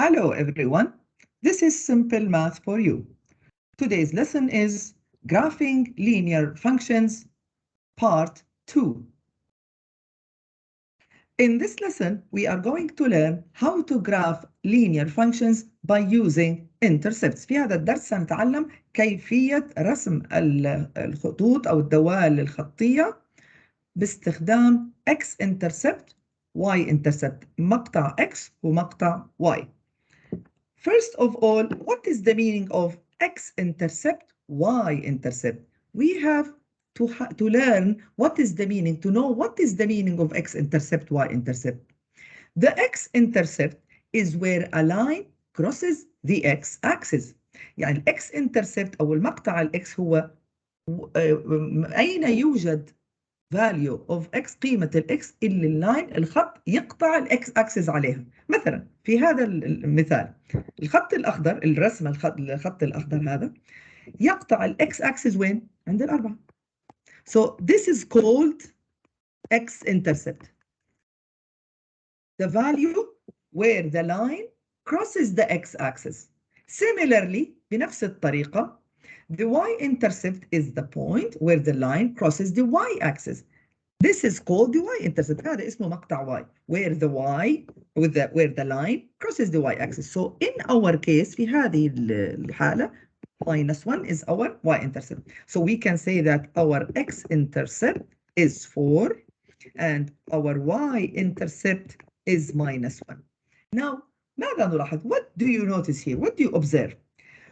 Hello everyone, this is Simple Math for You. Today's lesson is Graphing Linear Functions, Part 2. In this lesson, we are going to learn how to graph linear functions by using intercepts. في هذا الدرس سنتعلم كيفية رسم الخطوط أو الدوال الخطية باستخدام x-intercept, y-intercept, مقطع x ومقطع y. First of all, what is the meaning of x-intercept, y-intercept? We have to learn what is the meaning, to know what is the meaning of x-intercept, y-intercept. The x-intercept is where a line crosses the x-axis. يعني x-intercept أو المقطع الx هو أين يوجد value of x قيمة الx اللي اللاين الخط يقطع الx axis عليها. مثلا في هذا المثال الخط الأخضر الرسم الخط الأخضر هذا يقطع الx axis وين؟ عند الأربعة. So this is called x-intercept. The value where the line crosses the x-axis. Similarly, بنفس الطريقة, the y-intercept is the point where the line crosses the y-axis. This is called the y-intercept. هذا اسمه مقطع y, where the line crosses the y-axis. So in our case, في هذه الحالة, -1 is our y-intercept. So we can say that our x-intercept is 4 and our y-intercept is -1. Now, ماذا نلاحظ? What do you notice here? What do you observe?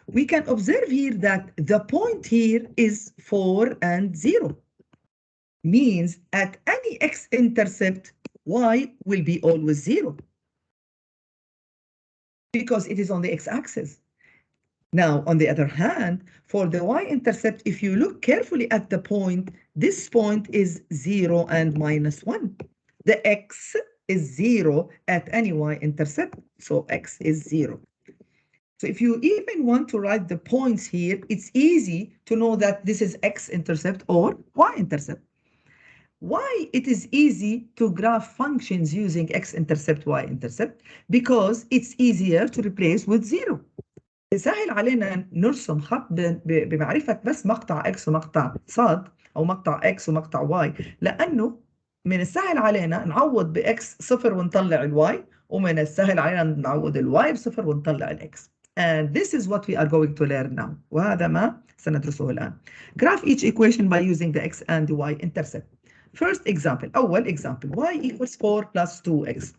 We can observe here that the point here is 4 and 0. Means at any x-intercept, y will be always 0. Because it is on the x-axis. Now, on the other hand, for the y-intercept, if you look carefully at the point, this point is 0 and -1. The x is 0 at any y-intercept, so x is 0. So if you even want to write the points here, it's easy to know that this is x-intercept or y-intercept. Why it is easy to graph functions using x-intercept, y-intercept? Because it's easier to replace with 0. سهل علينا نرسم خط بمعرفة بس مقطع x ومقطع صاد أو مقطع x ومقطع y لأنه من السهل علينا نعوض بx 0 ونطلع الy ومن السهل علينا نعوض الy ب0 ونطلع الx. And this is what we are going to learn now. وهذا ما سندرسه الآن. Graph each equation by using the x and the y intercept. First example, أول example, y equals 4 plus 2x.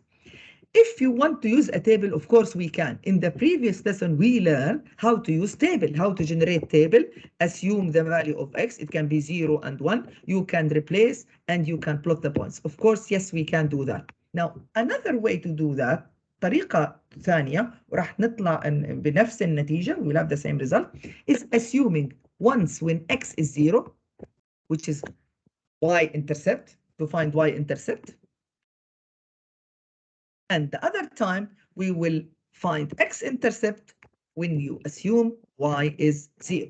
If you want to use a table, of course we can. In the previous lesson, we learned how to use table, how to generate table, assume the value of x, it can be 0 and 1, you can replace and you can plot the points. Of course, yes, we can do that. Now, another way to do that, طريقة ثانية, وراح نطلع بنفس النتيجة, we'll have the same result, is assuming once when x is 0, which is y-intercept, to find y-intercept, and the other time we will find x-intercept when you assume y is 0.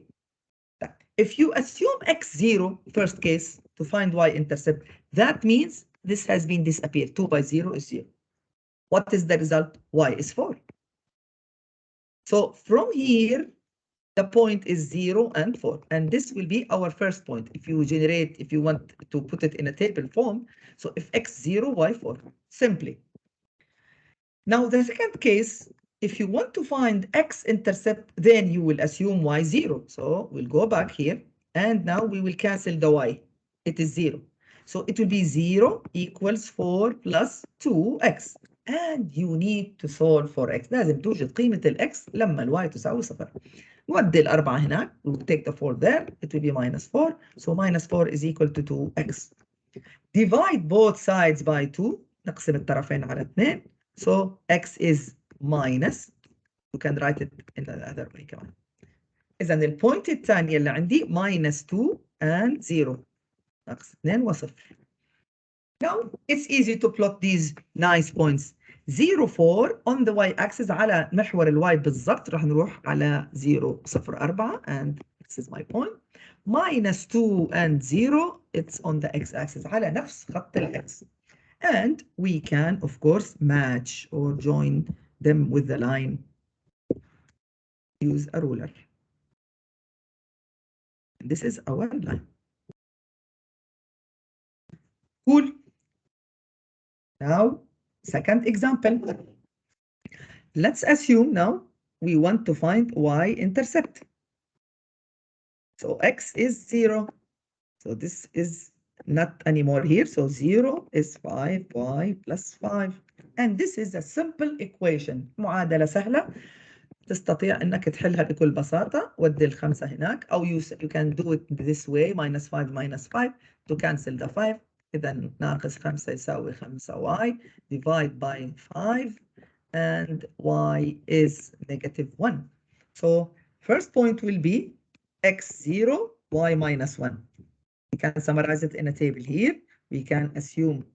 If you assume x 0, first case, to find y-intercept, that means this has been disappeared. 2 by 0 is 0. What is the result? Y is 4. So from here, the point is 0 and 4. And this will be our first point. If you want to put it in a table form, so if x 0, y 4, simply. Now, the second case, if you want to find x-intercept, then you will assume y 0. So we'll go back here, and now we will cancel the y. It is 0. So it will be 0 equals 4 plus 2x. And you need to solve for x. لازم توجد قيمة الx لما الy تساوي 0. نودي الأربعة هناك. We'll take the 4 there. It will be -4. So -4 is equal to 2x. Divide both sides by 2. نقسم الطرفين على 2. So x is minus, you can write it in the other way كمان. إذا البوينت الثانية اللي عندي -2 and 0. ناقص 2 و0. Now it's easy to plot these nice points. 0 4 on the y-axis على محور الواي بالضبط راح نروح على 0 0 4 and this is my point. -2 and 0 it's on the x-axis على نفس خط الx. And we can, of course, match or join them with the line. Use a ruler. This is our line. Cool. Now, second example. Let's assume now we want to find y-intercept. So x is 0. So this is not anymore here. So 0 is 5y plus 5. And this is a simple equation. معادلة سهلة. تستطيع أنك تحلها بكل بساطة. ودي الخمسة هناك. أو you can do it this way. minus 5 minus 5 to cancel the 5. إذا ناقص 5 يساوي 5y. Divide by 5. And y is negative 1. So first point will be x0, y minus 1. We can summarize it in a table here. We can assume,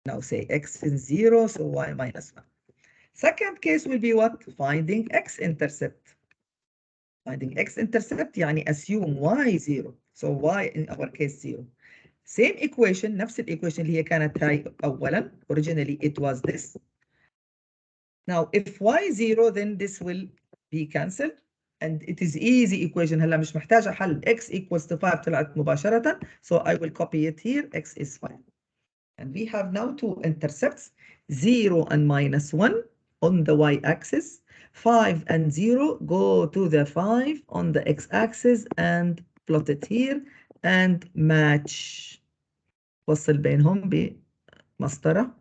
now say x is 0, so y minus 1. Second case will be what? Finding x-intercept. Finding x-intercept يعني assume y 0. So y in our case 0. Same equation, نفس equation اللي هي كانت هاي أولا. Originally it was this. Now if y 0 then this will be cancelled. And it is easy equation. هلا مش محتاجة حل. X equals to 5 طلعت مباشرة. So I will copy it here. X is 5. And we have now two intercepts. 0 and minus 1 on the y-axis. 5 and 0 go to the 5 on the x-axis and plot it here and match. وصل بينهم بمسطرة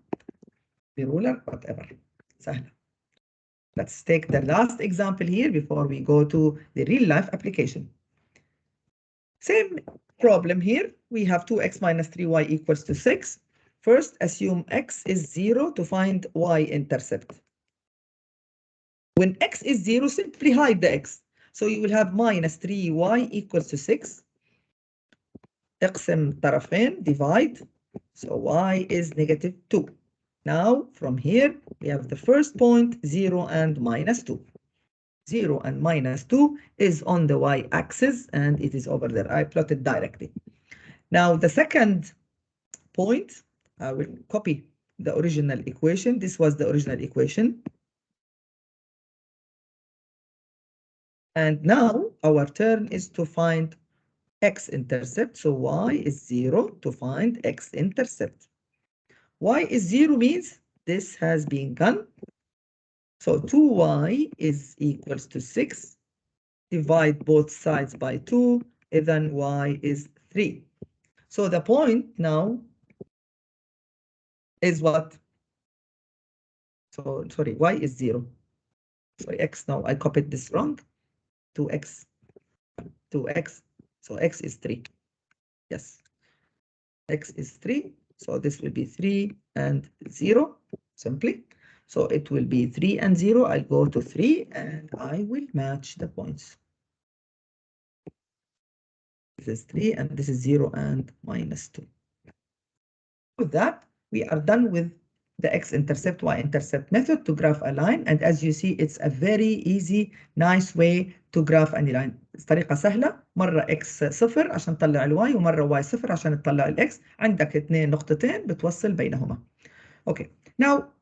برولر whatever. سهلة. Let's take the last example here before we go to the real life application. Same problem here. We have 2x minus 3y equals to 6. First, assume x is 0 to find y-intercept. When x is 0, simply hide the x. So you will have minus 3y equals to 6. اقسم طرفين, divide. So y is negative 2. Now, from here, we have the first point, 0 and minus 2. 0 and minus 2 is on the y-axis, and it is over there. I plotted directly. Now, the second point, I will copy the original equation. This was the original equation. And now, our turn is to find x-intercept. So y is 0 to find x-intercept. Y is 0 means this has been gone. So 2y is equals to 6. Divide both sides by 2, and then y is 3. So the point now is what? So, sorry, y is 0. Sorry, x now, I copied this wrong. 2x, 2x. So x is 3. Yes. X is 3. So this will be 3 and 0, simply. So it will be 3 and 0. I'll go to 3 and I will match the points. This is 3 and this is 0 and minus 2. With that, we are done with the x-intercept, y-intercept method to graph a line. And as you see, it's a very easy, nice way to graph any line. طريقة سهلة. مرة x 0 عشان تطلع الواي ومرة y 0 عشان تطلع الاكس. عندك اثنين نقطتين بتوصل بينهما. Okay. Now,